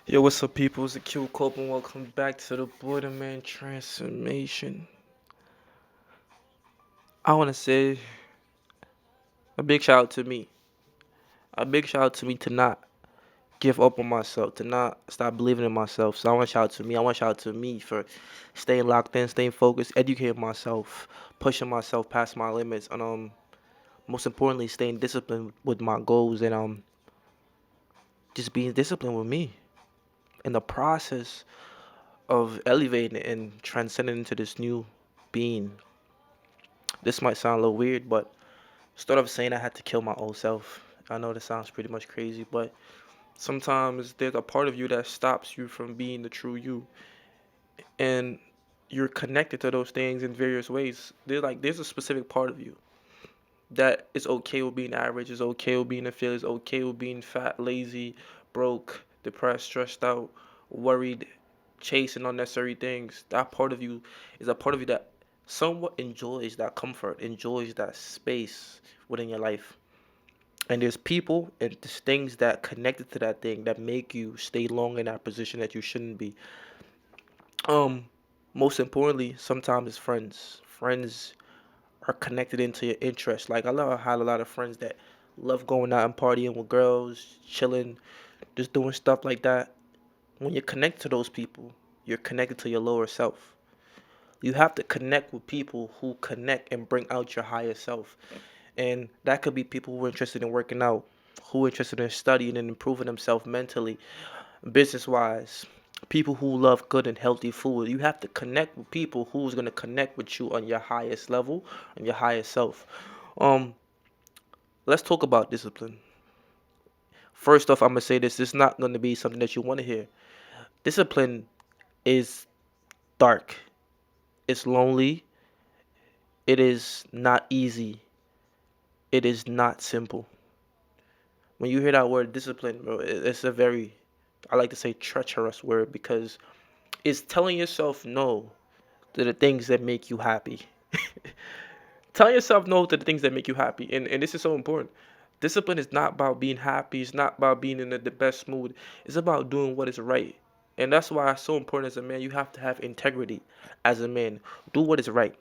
Yo, what's up, people? It's the Q Cope, and welcome back to the Borderman Transformation. I want to say a big shout out to me. A big shout out to me to not give up on myself, to not stop believing in myself. So I want to shout out to me. I want to shout out to me for staying locked in, staying focused, educating myself, pushing myself past my limits, and most importantly, staying disciplined with my goals and just being disciplined with me in the process of elevating and transcending into this new being. This might sound a little weird, but instead of saying I had to kill my old self, I know this sounds pretty much crazy, but sometimes there's a part of you that stops you from being the true you, and you're connected to those things in various ways. There's a specific part of you that is okay with being average, is okay with being a failure, is okay with being fat, lazy, broke, depressed, stressed out, worried, chasing unnecessary things. That part of you is a part of you that somewhat enjoys that comfort, enjoys that space within your life. And there's people and there's things that connected to that thing that make you stay long in that position that you shouldn't be. Um, Most importantly, sometimes it's friends. Friends are connected into your interests. Like I had a lot of friends that love going out and partying with girls, chilling, just doing stuff like that. When you connect to those people, you're connected to your lower self. You have to connect with people who connect and bring out your higher self. And that could be people who are interested in working out, who are interested in studying and improving themselves mentally, business wise. People who love good and healthy food. You have to connect with people who's gonna connect with you on your highest level, on your highest self. Um, let's talk about discipline. First off, I'm gonna say this. This is not gonna be something that you want to hear. Discipline is dark. It's lonely. It is not easy. It is not simple. When you hear that word discipline, bro, it's a very, I like to say, treacherous word because it's telling yourself no to the things that make you happy. Tell yourself no to the things that make you happy. And this is so important. Discipline is not about being happy. It's not about being in the best mood. It's about doing what is right. And that's why it's so important as a man. You have to have integrity as a man. Do what is right.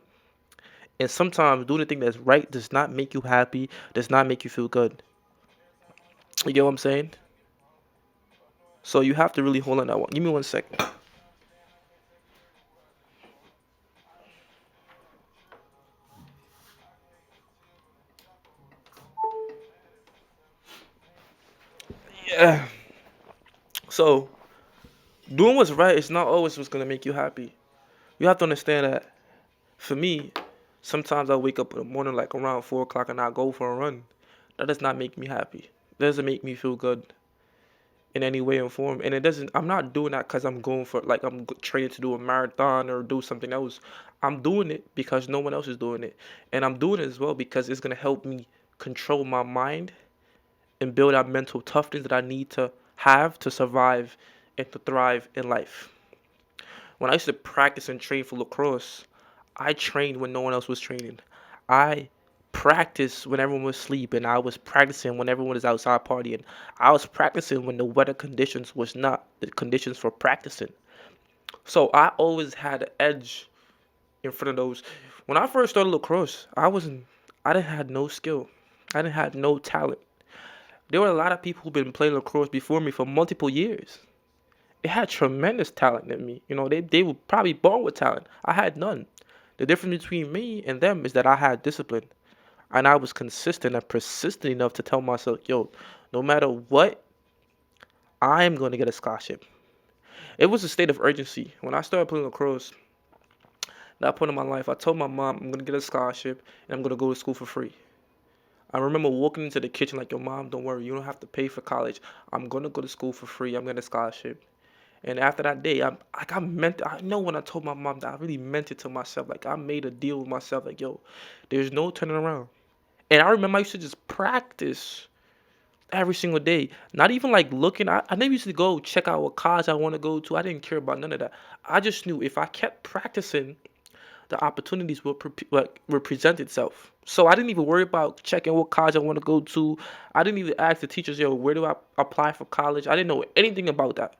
And sometimes doing the thing that's right does not make you happy, does not make you feel good. You get what I'm saying? So you have to really hold on that one. Give me 1 second. Yeah. So doing what's right is not always what's gonna make you happy. You have to understand that for me, sometimes I wake up in the morning like around 4 o'clock and I go for a run. That does not make me happy. That doesn't make me feel good in any way or form. And it doesn't. I'm not doing that because I'm going for like training to do a marathon or do something else. I'm doing it because no one else is doing it, and I'm doing it as well because it's gonna help me control my mind and build that mental toughness that I need to have to survive and to thrive in life. When I used to practice and train for lacrosse, I trained when no one else was training. I practiced when everyone was sleeping. I was practicing when everyone was outside partying. I was practicing when the weather conditions was not the conditions for practicing. So I always had an edge in front of those. When I first started lacrosse, I didn't have no skill. I didn't have no talent. There were a lot of people who've been playing lacrosse before me for multiple years. They had tremendous talent in me. They were probably born with talent. I had none. The difference between me and them is that I had discipline. And I was consistent and persistent enough to tell myself, yo, no matter what, I am going to get a scholarship. It was a state of urgency. When I started playing lacrosse, that point in my life, I told my mom I'm going to get a scholarship and I'm going to go to school for free. I remember walking into the kitchen like, yo, mom, don't worry. You don't have to pay for college. I'm going to go to school for free. I'm going to get a scholarship. And after that day, I know when I told my mom that I really meant it to myself. Like, I made a deal with myself. Like, yo, there's no turning around. And I remember I used to just practice every single day. Not even like looking. I never used to go check out what college I want to go to. I didn't care about none of that. I just knew if I kept practicing, the opportunities would present itself. So I didn't even worry about checking what college I want to go to. I didn't even ask the teachers, yo, where do I apply for college? I didn't know anything about that.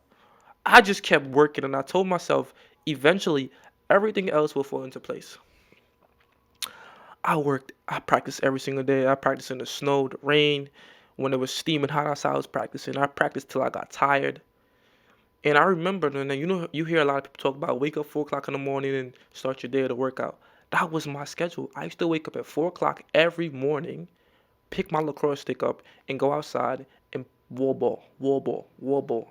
I just kept working, and I told myself eventually everything else will fall into place. I worked, I practiced every single day. I practiced in the snow, the rain, when it was steaming hot outside, I was practicing. I practiced till I got tired. And I remember, and then you hear a lot of people talk about wake up 4 o'clock in the morning and start your day to work out. That was my schedule. I used to wake up at 4 o'clock every morning, pick my lacrosse stick up, and go outside and wall ball, wall ball, wall ball.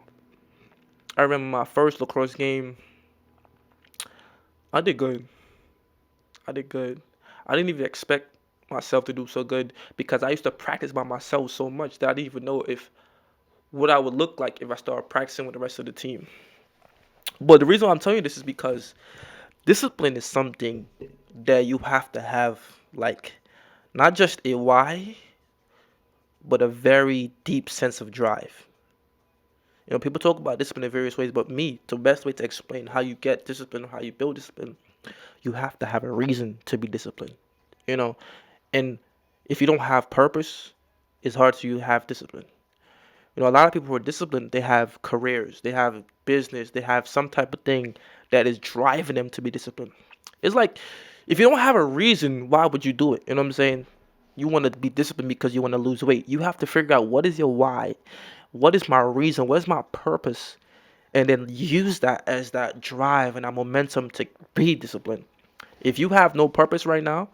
I remember my first lacrosse game. I did good. I did good. I didn't even expect myself to do so good because I used to practice by myself so much that I didn't even know if what I would look like if I started practicing with the rest of the team. But the reason why I'm telling you this is because discipline is something that you have to have, like, not just a why, but a very deep sense of drive. People talk about discipline in various ways, but me, the best way to explain how you get discipline or how you build discipline, you have to have a reason to be disciplined. You know, and if you don't have purpose, it's hard to have discipline. A lot of people who are disciplined, they have careers, they have business, they have some type of thing that is driving them to be disciplined. It's like if you don't have a reason, why would you do it? You know what I'm saying? You want to be disciplined because you want to lose weight. You have to figure out what is your why, what is my reason, what is my purpose, and then use that as that drive and that momentum to be disciplined. If you have no purpose right now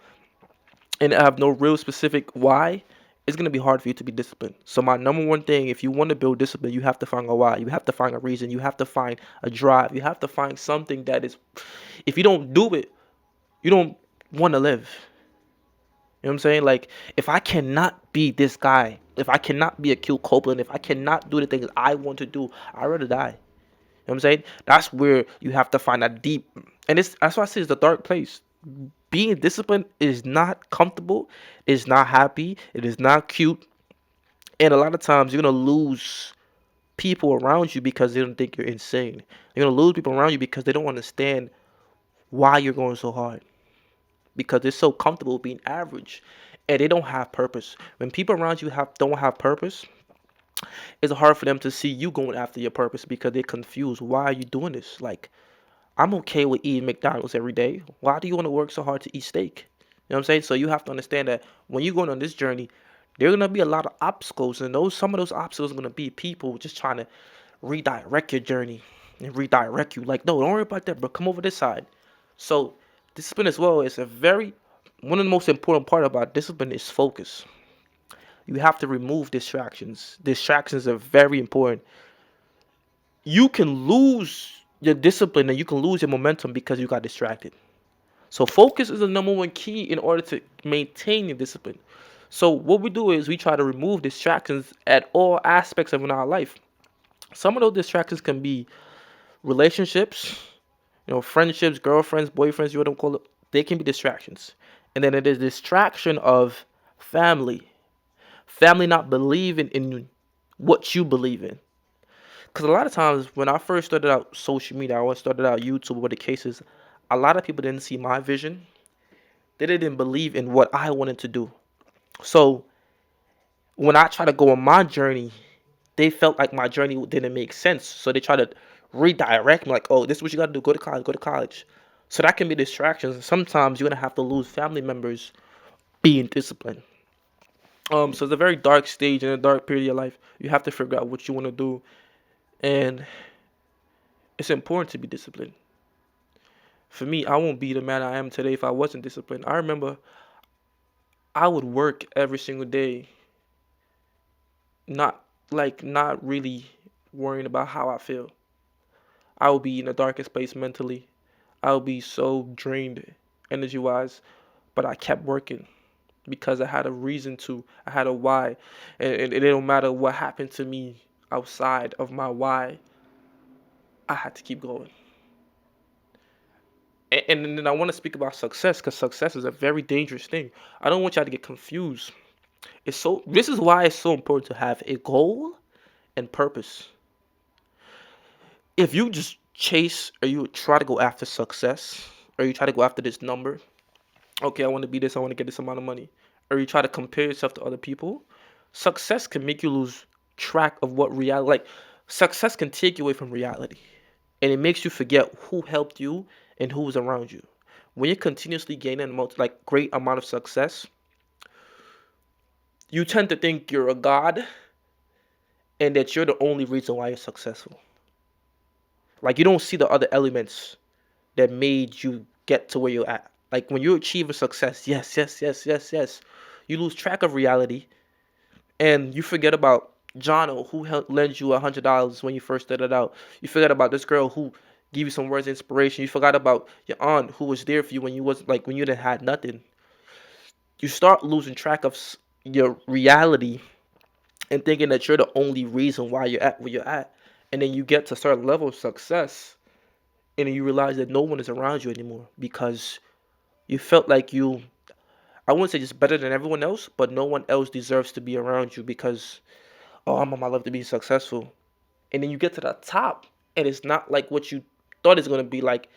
and have no real specific why, it's gonna be hard for you to be disciplined. So my number one thing, if you want to build discipline, you have to find a why. You have to find a reason. You have to find a drive. You have to find something that is. If you don't do it, you don't want to live. You know what I'm saying? Like, if I cannot be this guy, if I cannot be a Q Copeland, if I cannot do the things I want to do, I'd rather die. You know what I'm saying? That's where you have to find that deep, and that's why I say it's the dark place. Being disciplined is not comfortable, is not happy, it is not cute, and a lot of times you're gonna lose people around you because they don't think you're insane. You're gonna lose people around you because they don't understand why you're going so hard. Because they're so comfortable being average and they don't have purpose. When people around you don't have purpose, it's hard for them to see you going after your purpose because they're confused. Why are you doing this? Like, I'm okay with eating McDonald's every day. Why do you want to work so hard to eat steak? You know what I'm saying? So you have to understand that when you're going on this journey, there are gonna be a lot of obstacles, and some of those obstacles are gonna be people just trying to redirect your journey and redirect you. Like, no, don't worry about that, bro. Come over this side. So discipline as well is one of the most important part about discipline is focus. You have to remove distractions. Distractions are very important. You can lose your discipline and you can lose your momentum because you got distracted. So focus is the number one key in order to maintain your discipline. So what we do is we try to remove distractions at all aspects of our life. Some of those distractions can be relationships, friendships, girlfriends, boyfriends, you don't call it. They can be distractions. And then it is distraction of family. Family not believing in what you believe in. Because a lot of times when I first started out social media, I started out YouTube, what the case is, a lot of people didn't see my vision. They didn't believe in what I wanted to do. So when I try to go on my journey, they felt like my journey didn't make sense. So they try to redirect me like, oh, this is what you got to do. Go to college, go to college. So that can be distractions. Sometimes you're going to have to lose family members being disciplined. So it's a very dark stage and a dark period of your life. You have to figure out what you want to do. And it's important to be disciplined. For me, I won't be the man I am today if I wasn't disciplined. I remember I would work every single day, not really worrying about how I feel. I would be in the darkest place mentally. I would be so drained energy wise, but I kept working because I had a reason to. I had a why, and it don't matter what happened to me outside of my why. I had to keep going. And then I want to speak about success because success is a very dangerous thing. I don't want y'all to get confused. This is why it's so important to have a goal and purpose. If you just chase or you try to go after success or you try to go after this number, okay, I want to be this, I want to get this amount of money, or you try to compare yourself to other people, success can make you lose track of what reality, like, Success can take you away from reality, and it makes you forget who helped you and who was around you. When you're continuously gaining great amount of success, you tend to think you're a god and that you're the only reason why you're successful. Like you don't see the other elements that made you get to where you're at. Like when you achieve a success, yes, yes, yes, yes, yes, you lose track of reality and you forget about Jono who lent you $100 when you first started out. You forget about this girl who gave you some words of inspiration. You forgot about your aunt who was there for you when you was like when you didn't had nothing. You start losing track of your reality and thinking that you're the only reason why you're at where you're at. And then you get to a certain level of success and then you realize that no one is around you anymore because you felt like I wouldn't say just better than everyone else, but no one else deserves to be around you because, oh, I'm on my love to be successful. And then you get to the top and it's not like what you thought it's going to be like.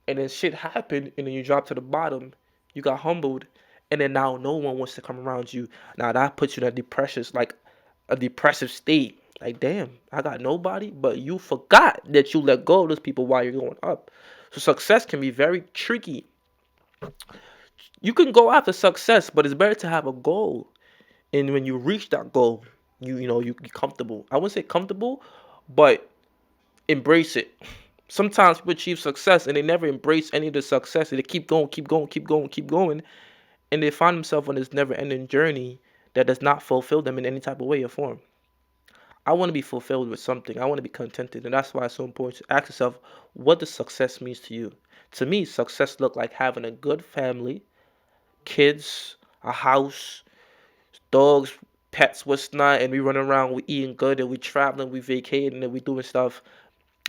And then shit happened and then you drop to the bottom. You got humbled. And then now no one wants to come around you. Now that puts you in a depressive state. Like, damn, I got nobody. But you forgot that you let go of those people while you're going up. So success can be very tricky. You can go after success, but it's better to have a goal. And when you reach that goal, you be comfortable. I wouldn't say comfortable, but embrace it. Sometimes people achieve success and they never embrace any of the success. They keep going, keep going, keep going, keep going, and they find themselves on this never-ending journey that does not fulfill them in any type of way or form. I want to be fulfilled with something. I want to be contented, and that's why it's so important to ask yourself, what does success mean to you? To me, success look like having a good family, kids, a house, dogs, pets, what's not, and we run around, we eating good, and we traveling, we vacating, and we doing stuff.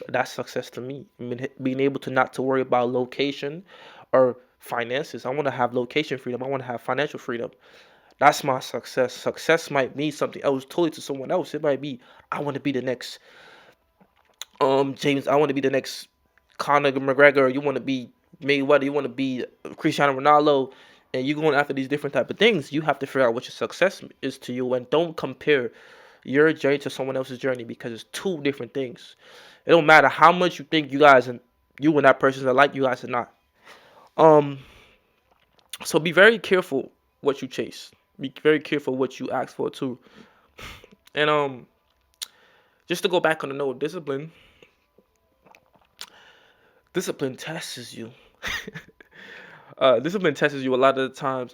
That's success to me. I mean, being able to not to worry about location or finances. I want to have location freedom. I want to have financial freedom. That's my success. Success might mean something else totally to someone else. It might be I want to be the next James. I want to be the next Conor McGregor. You want to be Mayweather. You want to be Cristiano Ronaldo. And you going after these different type of things. You have to figure out what your success is to you, and don't compare your journey to someone else's journey because it's two different things. It don't matter how much you think you and that person are like, you guys are not. Um, so be very careful what you chase. Be very careful what you ask for too. And just to go back on the note of discipline, discipline tests you. Discipline tests you a lot of the times.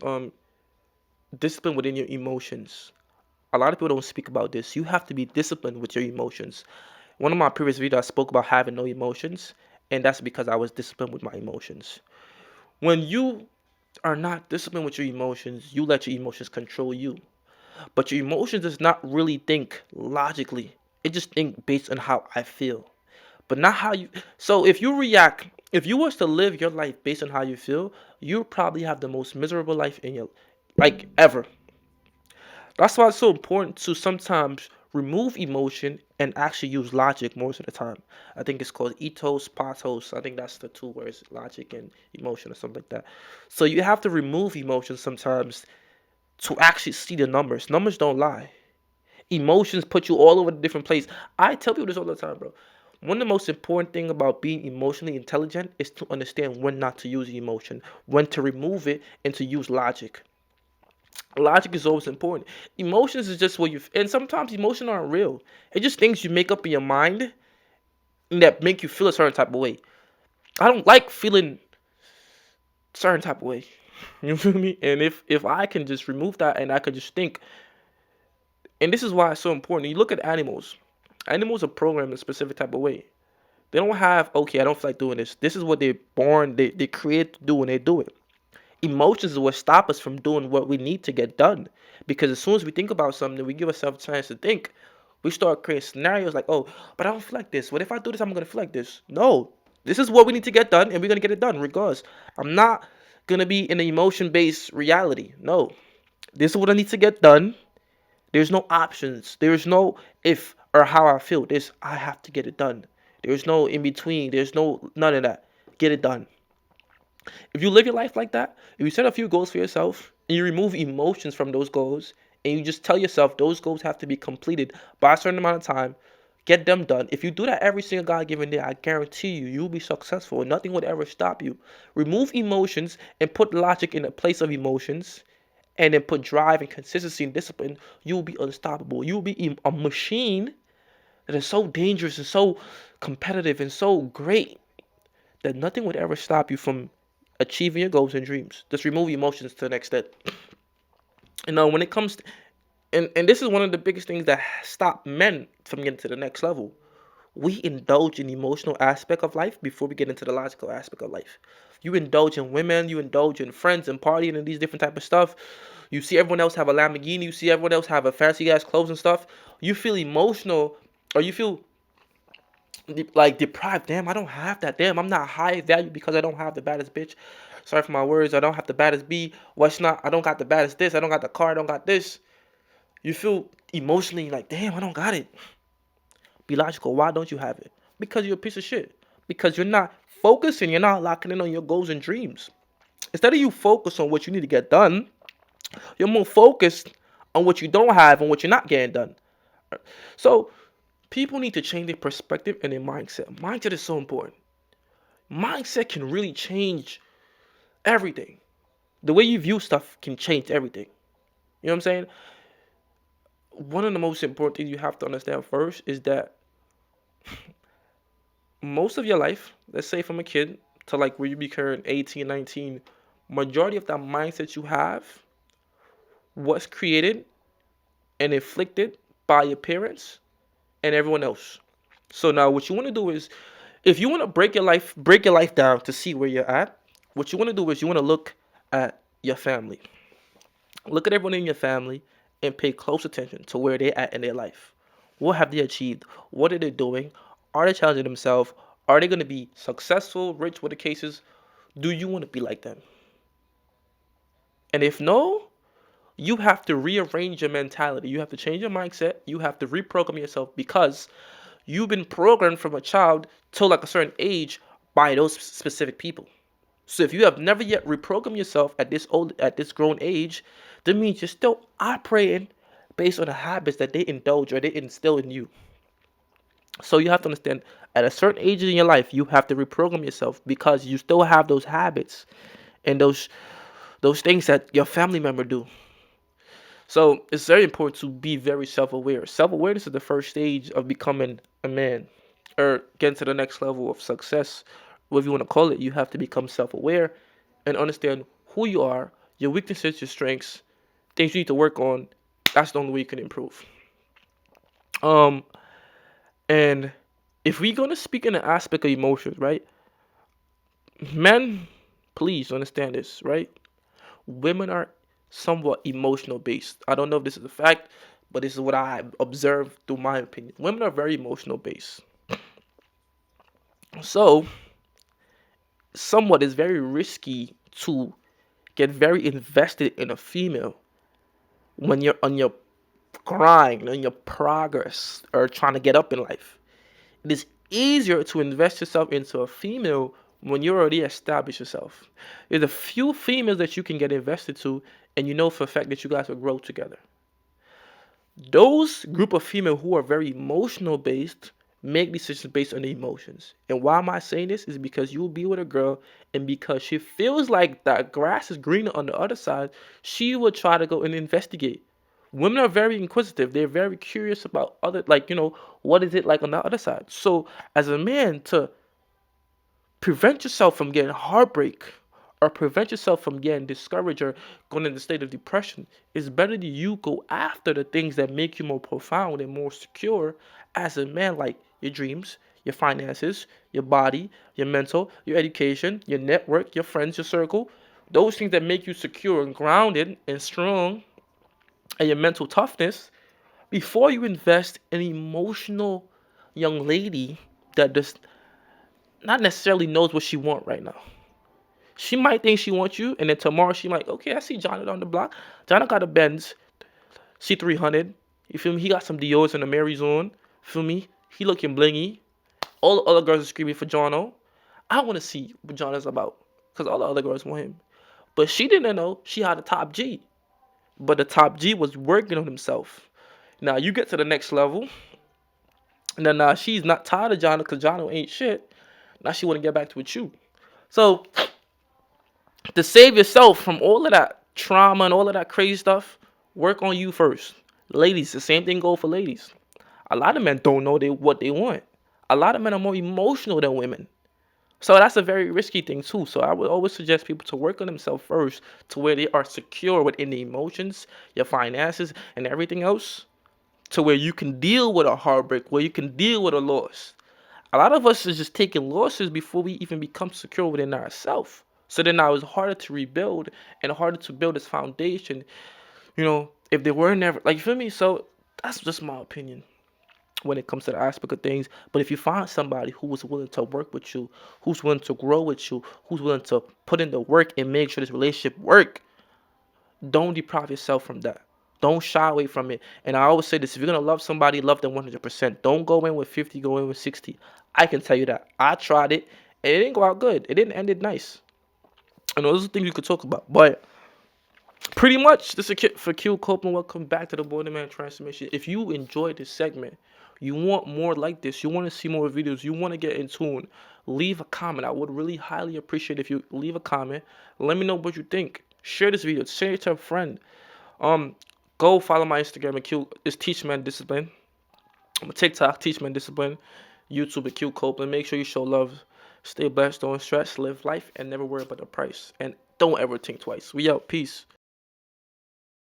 Discipline within your emotions. A lot of people don't speak about this. You have to be disciplined with your emotions. One of my previous videos, I spoke about having no emotions, and that's because I was disciplined with my emotions. When you are not disciplined with your emotions, you let your emotions control you. But your emotions does not really think logically. It just think based on how I feel. But not how you so if you was to live your life based on how you feel, you probably have the most miserable life in your like ever. That's why it's so important to sometimes remove emotion and actually use logic most of the time. I think it's called ethos, pathos. I think that's the two words, logic and emotion or something like that. So you have to remove emotion sometimes to actually see the numbers. Numbers don't lie. Emotions put you all over the different place. I tell people this all the time, bro. One of the most important thing about being emotionally intelligent is to understand when not to use emotion, when to remove it, and to use logic. Logic is always important. Emotions is just what and sometimes emotions aren't real. It's just things you make up in your mind that make you feel a certain type of way. I don't like feeling certain type of way. You feel me? And if I can just remove that and I could just think, and this is why it's so important. You look at animals. Animals are programmed a specific type of way. They don't have, okay, I don't feel like doing this. This is what they're born, they create to do and they do it. Emotions is what stop us from doing what we need to get done. Because as soon as we think about something, we give ourselves a chance to think. We start creating scenarios like, oh, but I don't feel like this. What if I do this? I'm gonna feel like this. No, this is what we need to get done, and we're gonna get it done regardless. I'm not gonna be in an emotion-based reality. No, this is what I need to get done. There's no options. There's no if or how I feel. This I have to get it done. There's no in between. There's no none of that. Get it done. If you live your life like that, if you set a few goals for yourself and you remove emotions from those goals and you just tell yourself those goals have to be completed by a certain amount of time, Get them done. If you do that every single God given day, I guarantee you, you'll be successful and nothing would ever stop you. Remove emotions and put logic in the place of emotions, and then put drive and consistency and discipline. You'll be unstoppable. You'll be a machine that is so dangerous and so competitive and so great that nothing would ever stop you from achieving your goals and dreams. Just remove emotions to the next step. When it comes to, and this is one of the biggest things that stop men from getting to the next level. We indulge in the emotional aspect of life before we get into the logical aspect of life. You indulge in women, you indulge in friends and partying and these different type of stuff. You see everyone else have a Lamborghini, you see everyone else have a fancy ass clothes and stuff. You feel emotional, or you feel like deprived. Damn, I don't have that. Damn, I'm not high value because I don't have the baddest bitch. Sorry for my words. I don't have the baddest B. What's not? I don't got the baddest this. I don't got the car. I don't got this. You feel emotionally like, damn, I don't got it. Be logical. Why don't you have it? Because you're a piece of shit. Because you're not focusing. You're not locking in on your goals and dreams. Instead of you focus on what you need to get done, you're more focused on what you don't have and what you're not getting done. So people need to change their perspective and their mindset. Mindset is so important. Mindset can really change everything. The way you view stuff can change everything. You know what I'm saying? One of the most important things you have to understand first is that most of your life, let's say from a kid to like where you become 18, 19, majority of that mindset you have was created and inflicted by your parents and everyone else. So now what you want to do is, if you want to break your life down to see where you're at, what you want to do is you want to look at your family. Look at everyone in your family and pay close attention to where they're at in their life. What have they achieved? What are they doing? Are they challenging themselves? Are they going to be successful, rich, what the case is? Do you want to be like them? And if no, you have to rearrange your mentality. You have to change your mindset. You have to reprogram yourself because you've been programmed from a child till like a certain age by those specific people. So if you have never yet reprogrammed yourself at this grown age, that means you're still operating based on the habits that they indulge or they instill in you. So you have to understand at a certain age in your life, you have to reprogram yourself because you still have those habits and those things that your family member do. So it's very important to be very self-aware. Self-awareness is the first stage of becoming a man or getting to the next level of success. Whatever you want to call it, you have to become self-aware and understand who you are, your weaknesses, your strengths, things you need to work on. That's the only way you can improve. Um, and if we're gonna speak in the aspect of emotions, right? Men, please understand this, right? Women are somewhat emotional based. I don't know if this is a fact, but this is what I observed through my opinion. Women are very emotional based. So, somewhat is very risky to get very invested in a female when you're on your grind, on your progress, or trying to get up in life. It is easier to invest yourself into a female when you already established yourself. There's a few females that you can get invested to, and you know for a fact that you guys will grow together. Those group of female who are very emotional based make decisions based on the emotions. And why am I saying this? Is because you'll be with a girl, and because she feels like that grass is greener on the other side, she will try to go and investigate. Women are very inquisitive. They're very curious about other, like, what is it like on the other side. So as a man, to prevent yourself from getting heartbreak or prevent yourself from getting discouraged or going into a state of depression, it's better that you go after the things that make you more profound and more secure as a man, like your dreams, your finances, your body, your mental, your education, your network, your friends, your circle. Those things that make you secure and grounded and strong, and your mental toughness, before you invest in an emotional young lady that does not necessarily knows what she want right now. She might think she wants you, and then tomorrow she might, okay, I see Jonathan on the block. Jonathan got a Benz C300. You feel me? He got some Dior's and a Mary's on. Feel me? He looking blingy. All the other girls are screaming for Jono. I want to see what Jono's about, because all the other girls want him. But she didn't know she had a top G. But the top G was working on himself. Now you get to the next level, And then she's not tired of Jono because Jono ain't shit. Now she want to get back to with you. So to save yourself from all of that trauma and all of that crazy stuff, work on you first. Ladies, the same thing go for ladies. A lot of men don't know what they want. A lot of men are more emotional than women. So that's a very risky thing too. So I would always suggest people to work on themselves first to where they are secure within the emotions, your finances, and everything else, to where you can deal with a heartbreak, where you can deal with a loss. A lot of us is just taking losses before we even become secure within ourselves. So then now it's harder to rebuild and harder to build this foundation. If they were never, like, you feel me? So that's just my opinion when it comes to the aspect of things. But if you find somebody who is willing to work with you, who's willing to grow with you, who's willing to put in the work and make sure this relationship work, don't deprive yourself from that. Don't shy away from it. And I always say this: if you're gonna love somebody, love them 100%. Don't go in with 50, go in with 60. I can tell you that. I tried it, and it didn't go out good. It didn't end it nice. And those are things you could talk about. But pretty much, this is for Q Copeland. Welcome back to the Boy Man Transformation. If you enjoyed this segment, you want more like this, you want to see more videos, you want to get in tune, leave a comment. I would really highly appreciate if you leave a comment. Let me know what you think. Share this video. Share it to a friend. Go follow my Instagram at Q. It's Teach Man Discipline. I'm a TikTok, Teach Man Discipline. YouTube at Q Copeland. Make sure you show love. Stay blessed, don't stress, live life, and never worry about the price. And don't ever think twice. We out. Peace.